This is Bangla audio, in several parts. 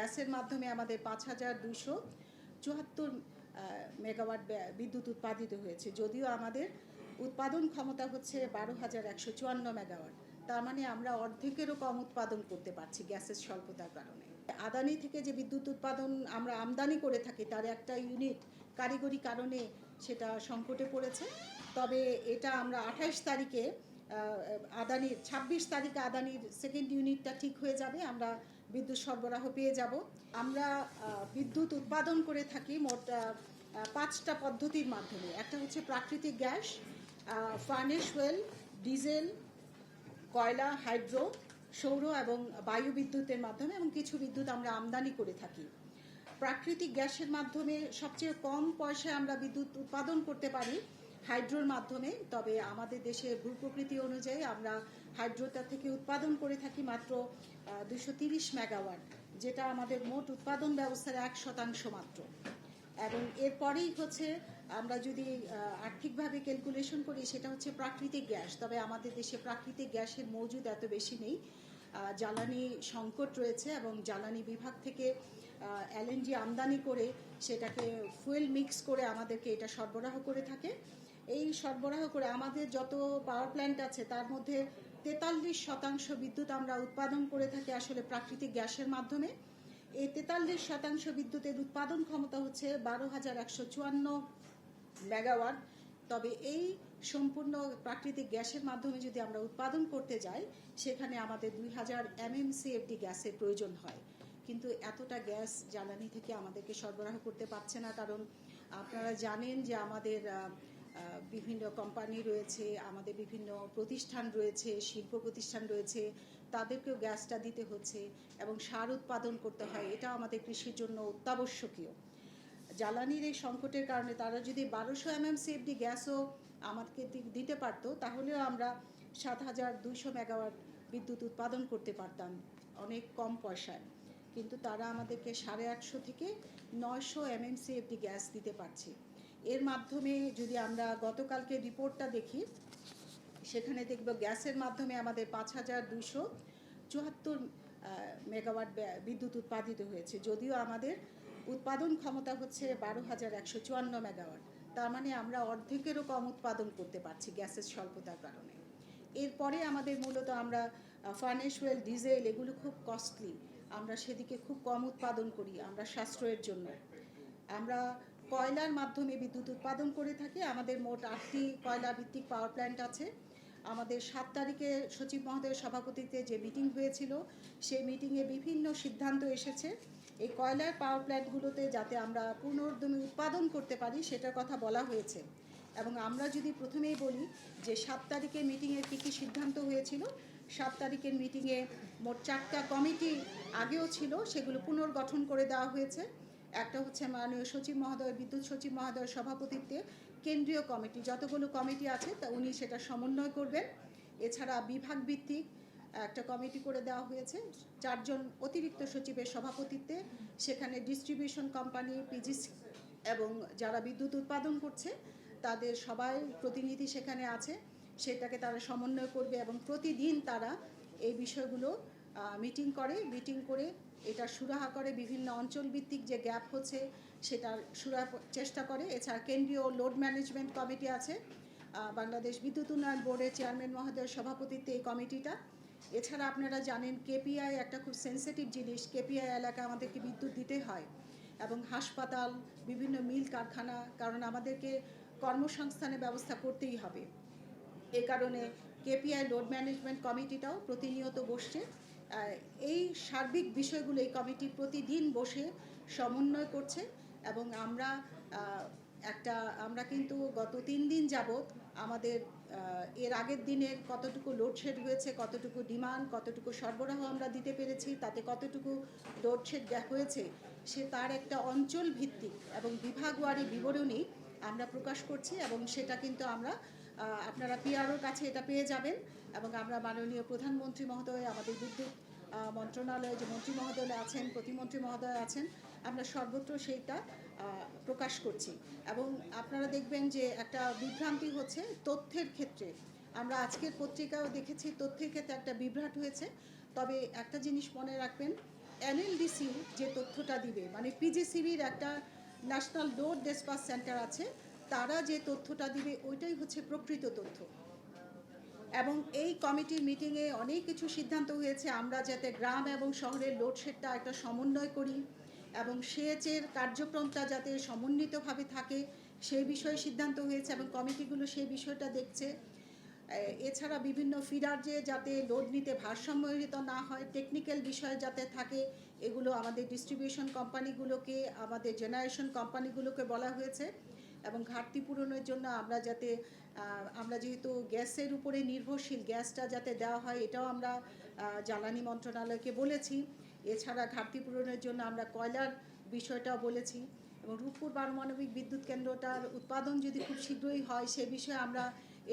গ্যাসের মাধ্যমে আমাদের 5274 মেগাওয়াট বিদ্যুৎ উৎপাদিত হয়েছে, যদিও আমাদের উৎপাদন ক্ষমতা হচ্ছে 12,154 মেগাওয়াট। তার মানে আমরা অর্ধেকেরও কম উৎপাদন করতে পারছি গ্যাসের স্বল্পতার কারণে। আদানি থেকে যে বিদ্যুৎ উৎপাদন আমরা আমদানি করে থাকি তার একটা ইউনিট কারিগরি কারণে সেটা সংকটে পড়েছে। তবে এটা আমরা 28 তারিখে আদানির 26 তারিখে আদানির সেকেন্ড ইউনিটটা ঠিক হয়ে যাবে, আমরা বিদ্যুৎ সরবরাহ পেয়ে যাব। আমরা বিদ্যুৎ উৎপাদন করে থাকি মোট 5টা পদ্ধতির মাধ্যমে। একটা হচ্ছে প্রাকৃতিক গ্যাস, ফার্নেস ওয়েল, ডিজেল, কয়লা, হাইড্রো, সৌর এবং বায়ু বিদ্যুতের মাধ্যমে, এবং কিছু বিদ্যুৎ আমরা আমদানি করে থাকি। প্রাকৃতিক গ্যাসের মাধ্যমে সবচেয়ে কম পয়সায় আমরা বিদ্যুৎ উৎপাদন করতে পারি হাইড্রোর মাধ্যমে। তবে আমাদের দেশে ভূপ্রকৃতি অনুযায়ী আমরা হাইড্রোটা থেকে উৎপাদন করে থাকি মাত্র 230 মেগাওয়াট, যেটা আমাদের মোট উৎপাদন ব্যবস্থার 1% মাত্র। এবং এরপরেই হচ্ছে আমরা যদি আর্থিকভাবে ক্যালকুলেশন করি সেটা হচ্ছে প্রাকৃতিক গ্যাস। তবে আমাদের দেশে প্রাকৃতিক গ্যাসের মজুদ এত বেশি নেই, জ্বালানি সংকট রয়েছে এবং জ্বালানি বিভাগ থেকে এলএনজি আমদানি করে সেটাকে ফুয়েল মিক্স করে আমাদেরকে এটা সরবরাহ করে থাকে। এই সরবরাহ করে আমাদের যত পাওয়ার প্ল্যান্ট আছে তার মধ্যে 43% বিদ্যুৎ আমরা উৎপাদন করে থাকি আসলে প্রাকৃতিক গ্যাসের মাধ্যমে। এই 43% বিদ্যুতের উৎপাদন ক্ষমতা হচ্ছে 12,154 মেগাওয়াট। তবে এই সম্পূর্ণ প্রাকৃতিক গ্যাসের মাধ্যমে যদি আমরা উৎপাদন করতে যাই সেখানে আমাদের 2000 MMCFD গ্যাসের প্রয়োজন হয়, কিন্তু এতটা গ্যাস জ্বালানি থেকে আমাদেরকে সরবরাহ করতে পারছে না। কারণ আপনারা জানেন যে আমাদের বিভিন্ন কোম্পানি রয়েছে, আমাদের বিভিন্ন প্রতিষ্ঠান রয়েছে, শিল্প প্রতিষ্ঠান রয়েছে, তাদেরকেও গ্যাসটা দিতে হচ্ছে এবং সার উৎপাদন করতে হয়। এটা আমাদের কৃষির জন্য অত্যাবশ্যকীয়। জ্বালানির এই সংকটের কারণে তারা যদি 1200 MMCFD গ্যাসও আমাদেরকে দিতে পারতো তাহলেও আমরা 7200 মেগাওয়াট বিদ্যুৎ উৎপাদন করতে পারতাম অনেক কম পয়সায়, কিন্তু তারা আমাদেরকে 850 থেকে 900 MMCFD গ্যাস দিতে পারছে। এর মাধ্যমে যদি আমরা গতকালকে রিপোর্টটা দেখি সেখানে দেখব গ্যাসের মাধ্যমে আমাদের 5274 মেগাওয়াট বিদ্যুৎ উৎপাদিত হয়েছে, যদিও আমাদের উৎপাদন ক্ষমতা হচ্ছে 12,154 মেগাওয়াট। তার মানে আমরা অর্ধেকেরও কম উৎপাদন করতে পারছি গ্যাসের স্বল্পতার কারণে। এরপরে আমাদের মূলত আমরা ফার্নেস ওয়েল, ডিজেল এগুলো খুব কস্টলি, আমরা সেদিকে খুব কম উৎপাদন করি আমরা সাশ্রয়ের জন্য। আমরা কয়লার মাধ্যমে বিদ্যুৎ উৎপাদন করে থাকি। আমাদের মোট 8টি কয়লা ভিত্তিক পাওয়ার প্ল্যান্ট আছে। আমাদের 7 তারিখে সচিব মহোদয়ের সভাপতিত্বে যে মিটিং হয়েছিল সেই মিটিংয়ে বিভিন্ন সিদ্ধান্ত এসেছে এই কয়লার পাওয়ার প্ল্যান্টগুলোতে যাতে আমরা পুনর্দমে উৎপাদন করতে পারি সেটার কথা বলা হয়েছে। এবং আমরা যদি প্রথমেই বলি যে 7 তারিখের মিটিংয়ের কী কী সিদ্ধান্ত হয়েছিল, 7 তারিখের মিটিংয়ে মোট 4টা কমিটি আগেও ছিল, সেগুলো পুনর্গঠন করে দেওয়া হয়েছে। একটা হচ্ছে মাননীয় সচিব মহোদয়, বিদ্যুৎ সচিব মহোদয়ের সভাপতিত্বে কেন্দ্রীয় কমিটি, যতগুলো কমিটি আছে তা উনি সেটা সমন্বয় করবেন। এছাড়া বিভাগ ভিত্তিক একটা কমিটি করে দেওয়া হয়েছে 4 জন অতিরিক্ত সচিবের সভাপতিত্বে। সেখানে ডিস্ট্রিবিউশন কোম্পানি, পিজিসি এবং যারা বিদ্যুৎ উৎপাদন করছে তাদের সবাই প্রতিনিধি সেখানে আছে, সেটাকে তারা সমন্বয় করবে এবং প্রতিদিন তারা এই বিষয়গুলো মিটিং করে এটা সুরাহা করে, বিভিন্ন অঞ্চলভিত্তিক যে গ্যাপ হচ্ছে সেটা সুরাহার চেষ্টা করে। এছাড়া কেন্দ্রীয় লোড ম্যানেজমেন্ট কমিটি আছে, বাংলাদেশ বিদ্যুৎ উন্নয়ন বোর্ডের চেয়ারম্যান মহোদয়ের সভাপতিত্বে এই কমিটিটা। এছাড়া আপনারা জানেন কেপিআই একটা খুব সেন্সিটিভ জিনিস, কেপিআই এলাকা আমাদেরকে বিদ্যুৎ দিতে হয় এবং হাসপাতাল, বিভিন্ন মিল কারখানা, কারণ আমাদেরকে কর্মসংস্থানের ব্যবস্থা করতেই হবে। এ কারণে কেপিআই লোড ম্যানেজমেন্ট কমিটিটাও প্রতিনিয়ত বসছে। এই সার্বিক বিষয়গুলো এই কমিটি প্রতিদিন বসে সমন্বয় করছে এবং আমরা কিন্তু গত 3 দিন যাবৎ আমাদের এর আগের দিনের কতটুকু লোডশেড হয়েছে, কতটুকু ডিমান্ড, কতটুকু সরবরাহ আমরা দিতে পেরেছি, তাতে কতটুকু লোডশেড হয়েছে সে তার একটা অঞ্চল ভিত্তিক এবং বিভাগওয়ারি বিবরণী আমরা প্রকাশ করছি এবং সেটা কিন্তু আপনারা পিআরওর কাছে এটা পেয়ে যাবেন। এবং আমরা মাননীয় প্রধানমন্ত্রী মহোদয়, আমাদের বিদ্যুৎ মন্ত্রণালয়ে যে মন্ত্রী মহোদয় আছেন, প্রতিমন্ত্রী মহোদয় আছেন, আমরা সর্বত্র সেইটা প্রকাশ করছি। এবং আপনারা দেখবেন যে একটা বিভ্রান্তি হচ্ছে তথ্যের ক্ষেত্রে, আমরা আজকের পত্রিকাও দেখেছি তথ্যের ক্ষেত্রে একটা বিভ্রাট হয়েছে। তবে একটা জিনিস মনে রাখবেন, এনএলডিসি যে তথ্য তথ্যটা দিবে, মানে পিজিসিবির একটা ন্যাশনাল লোড ডিসপাস সেন্টার আছে, তারা যে তথ্যটা দিবে ওইটাই হচ্ছে প্রকৃত তথ্য। এবং এই কমিটির মিটিংয়ে অনেক কিছু সিদ্ধান্ত হয়েছে, আমরা যাতে গ্রাম এবং শহরের লোডশেডটা একটা সমন্বয় করি এবং সেচের কার্যক্রমটা যাতে সমন্বিতভাবে থাকে সেই বিষয়ে সিদ্ধান্ত হয়েছে এবং কমিটিগুলো সেই বিষয়টা দেখছে। এছাড়া বিভিন্ন ফিডার যে যাতে লোড নিতে ভারসাম্যহীনতা না হয়, টেকনিক্যাল বিষয় যাতে থাকে, এগুলো আমাদের ডিস্ট্রিবিউশন কোম্পানিগুলোকে, আমাদের জেনারেশন কোম্পানিগুলোকে বলা হয়েছে। এবং ঘাটতি পূরণের জন্য আমরা যেহেতু গ্যাসের উপরে নির্ভরশীল, গ্যাসটা যাতে দেওয়া হয় এটাও আমরা জ্বালানি মন্ত্রণালয়কে বলেছি। এছাড়া ঘাটতি পূরণের জন্য আমরা কয়লার বিষয়টাও বলেছি। এবং রূপপুর পারমাণবিক বিদ্যুৎ কেন্দ্রটার উৎপাদন যদি খুব শীঘ্রই হয় সে বিষয়ে আমরা,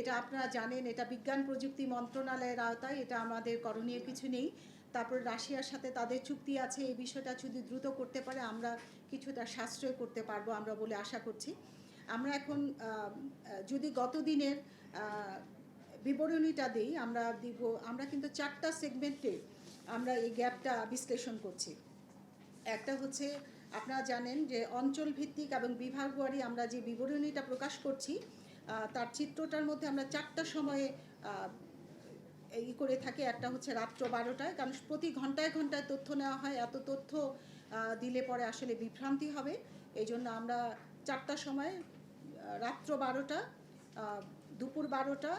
এটা আপনারা জানেন এটা বিজ্ঞান প্রযুক্তি মন্ত্রণালয়ের আওতায়, এটা আমাদের করণীয় কিছু নেই। তারপর রাশিয়ার সাথে তাদের চুক্তি আছে, এই বিষয়টা যদি দ্রুত করতে পারে আমরা কিছুটা সাশ্রয় করতে পারবো আমরা বলে আশা করছি। আমরা এখন যদি গত দিনের বিবরণীটা দিই, আমরা কিন্তু 4টা সেগমেন্টে আমরা এই গ্যাপটা বিশ্লেষণ করছি। একটা হচ্ছে আপনারা জানেন যে অঞ্চল ভিত্তিক এবং বিভাগওয়ারি আমরা যে বিবরণীটা প্রকাশ করছি, তার চিত্রটার মধ্যে আমরা 4টা সময়ে করে থাকি। একটা হচ্ছে রাত্র 12টায়, কারণ প্রতি ঘন্টায় ঘন্টায় তথ্য নেওয়া হয়, এত তথ্য দিলে পরে আসলে বিভ্রান্তি হবে। এই জন্য আমরা 4টা সময়, রাত্র 12টা, দুপুর 12টা,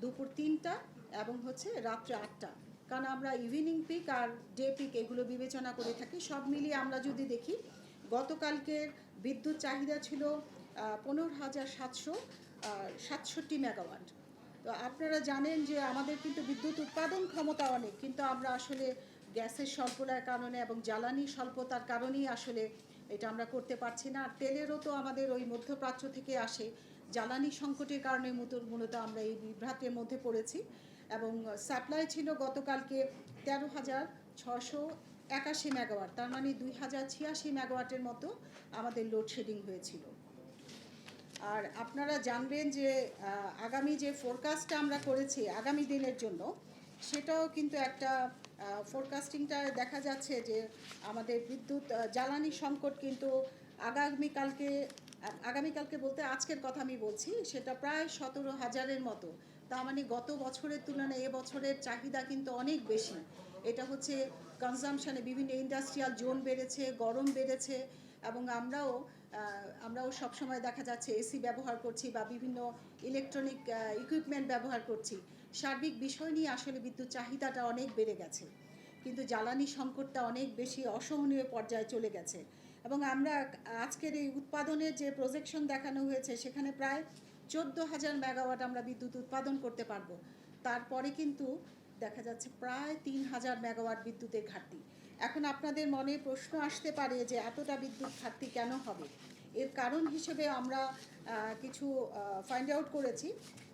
দুপুর 3টা এবং হচ্ছে রাত্রে 8টা, কারণ আমরা ইভিনিং পিক আর ডে পিক এগুলো বিবেচনা করে থাকি। সব মিলিয়ে আমরা যদি দেখি গতকালকের বিদ্যুৎ চাহিদা ছিল 15,767 মেগাওয়াট। তো আপনারা জানেন যে আমাদের কিন্তু বিদ্যুৎ উৎপাদন ক্ষমতা অনেক, কিন্তু আমরা আসলে গ্যাসের স্বল্পতার কারণে এবং জ্বালানি স্বল্পতার কারণেই আসলে এটা আমরা করতে পারছি না। আর তেলেরও তো আমাদের ওই মধ্যপ্রাচ্য থেকে আসে, জ্বালানি সংকটের কারণে মূলত আমরা এই বিভ্রাটের মধ্যে পড়েছি। এবং সাপ্লাই ছিল গতকালকে 13,681 মেগাওয়াট, তার মানে 2,086 মেগাওয়াটের মতো আমাদের লোডশেডিং হয়েছিল। আর আপনারা জানবেন যে আগামী যে ফোরকাস্টটা আমরা করেছি আগামী দিনের জন্য, সেটাও কিন্তু একটা ফোরকাস্টিংটা দেখা যাচ্ছে যে আমাদের বিদ্যুৎ জ্বালানি সংকট কিন্তু আগামীকালকে বলতে আজকের কথা আমি বলছি, সেটা প্রায় 17,000-এর মতো। তার মানে গত বছরের তুলনায় এবছরের চাহিদা কিন্তু অনেক বেশি। এটা হচ্ছে কনজামশানে বিভিন্ন ইন্ডাস্ট্রিয়াল জোন বেড়েছে, গরম বেড়েছে এবং আমরাও সবসময় দেখা যাচ্ছে এসি ব্যবহার করছি বা বিভিন্ন ইলেকট্রনিক ইকুইপমেন্ট ব্যবহার করছি। সার্বিক বিষয় নিয়ে আসলে বিদ্যুৎ চাহিদাটা অনেক বেড়ে গেছে, কিন্তু জ্বালানি সংকটটা অনেক বেশি অসহনীয় পর্যায়ে চলে গেছে। এবং আমরা আজকের এই উৎপাদনের যে প্রজেকশন দেখানো হয়েছে সেখানে প্রায় 14,000 মেগাওয়াট আমরা বিদ্যুৎ উৎপাদন করতে পারবো। তারপরে কিন্তু দেখা যাচ্ছে প্রায় 3,000 মেগাওয়াট বিদ্যুতের ঘাটতি। এখন আপনাদের মনে প্রশ্ন আসতে পারে যে এতটা বিদ্যুৎ ঘাটতি কেন হবে। এর কারণ হিসেবে আমরা কিছু ফাইন্ড আউট করেছি।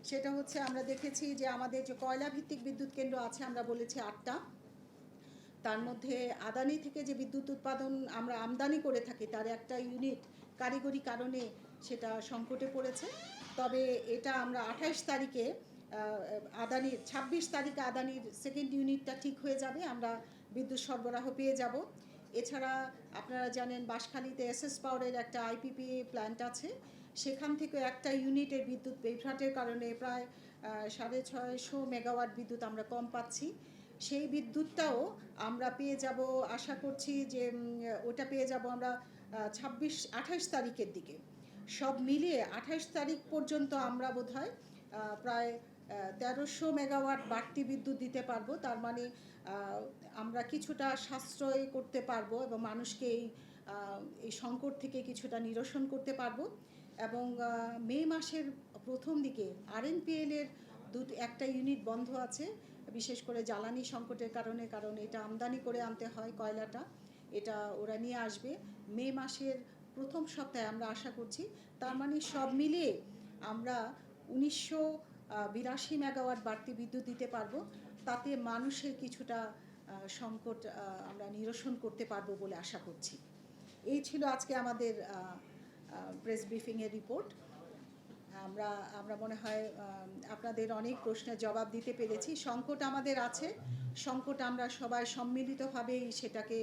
সেটা হচ্ছে আমরা দেখেছি যে আমাদের যে কয়লা ভিত্তিক বিদ্যুৎ কেন্দ্র আছে আমরা বলেছি 8টা, তার মধ্যে আদানি থেকে যে বিদ্যুৎ উৎপাদন আমরা আমদানি করে থাকি তার একটা ইউনিট কারিগরি কারণে সেটা সংকটে পড়েছে। তবে এটা আমরা 28 তারিখে আদানির 26 তারিখে আদানির সেকেন্ড ইউনিটটা ঠিক হয়ে যাবে, আমরা বিদ্যুৎ সরবরাহ পেয়ে যাব। এছাড়া আপনারা জানেন বাঁশখালীতে এসএস পাওয়ারের একটা আইপিপি প্ল্যান্ট আছে, সেখান থেকে একটা ইউনিটের বিদ্যুৎ বিভ্রাটের কারণে প্রায় 650 মেগাওয়াট বিদ্যুৎ আমরা কম পাচ্ছি। সেই বিদ্যুৎটাও আমরা পেয়ে যাব, আশা করছি যে ওটা পেয়ে যাব আমরা 28 তারিখের দিকে। সব মিলিয়ে 28 তারিখ পর্যন্ত আমরা বোধহয় প্রায় 1300 মেগাওয়াট বাড়তি বিদ্যুৎ দিতে পারবো। তার মানে আমরা কিছুটা সাশ্রয় করতে পারবো এবং মানুষকে এই সংকট থেকে কিছুটা নিরসন করতে পারবো। এবং মে মাসের প্রথম দিকে আরএনপিএলের একটা ইউনিট বন্ধ আছে, বিশেষ করে জ্বালানি সংকটের কারণে, কারণ এটা আমদানি করে আনতে হয় কয়লাটা, এটা ওরা নিয়ে আসবে মে মাসের প্রথম সপ্তাহে আমরা আশা করছি। তার মানে সব মিলিয়ে আমরা 1982 মেগাওয়াট বাড়তি বিদ্যুৎ দিতে পারবো, তাতে মানুষের কিছুটা সংকট আমরা নিরসন করতে পারবো বলে আশা করছি। এই ছিল আজকে আমাদের প্রেস ব্রিফিংয়ের রিপোর্ট। আমরা মনে হয় আপনাদের অনেক প্রশ্নের জবাব দিতে পেরেছি। সংকট আমাদের আছে, সংকট আমরা সবাই সম্মিলিতভাবেই সেটাকে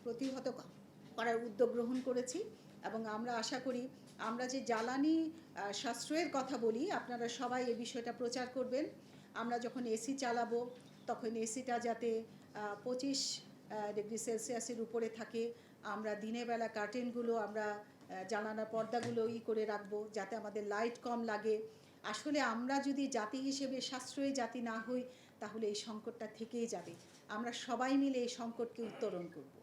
প্রতিহত করার উদ্যোগ গ্রহণ করেছি এবং আমরা আশা করি আমরা যে জ্বালানি সাশ্রয়ের কথা বলি আপনারা সবাই এই বিষয়টা প্রচার করবেন। আমরা যখন এসি চালাবো তখন এসিটা যাতে 25 ডিগ্রি সেলসিয়াসের উপরে থাকে। আমরা দিনের বেলা কার্টেনগুলো আমরা জানালার পর্দাগুলো করে রাখবো যাতে আমাদের লাইট কম লাগে। আসলে আমরা যদি জাতি হিসেবে সাশ্রয়ী জাতি না হই তাহলে এই সংকটটা থেকেই যাবে। আমরা সবাই মিলে এই সংকটকে উত্তরণ করব।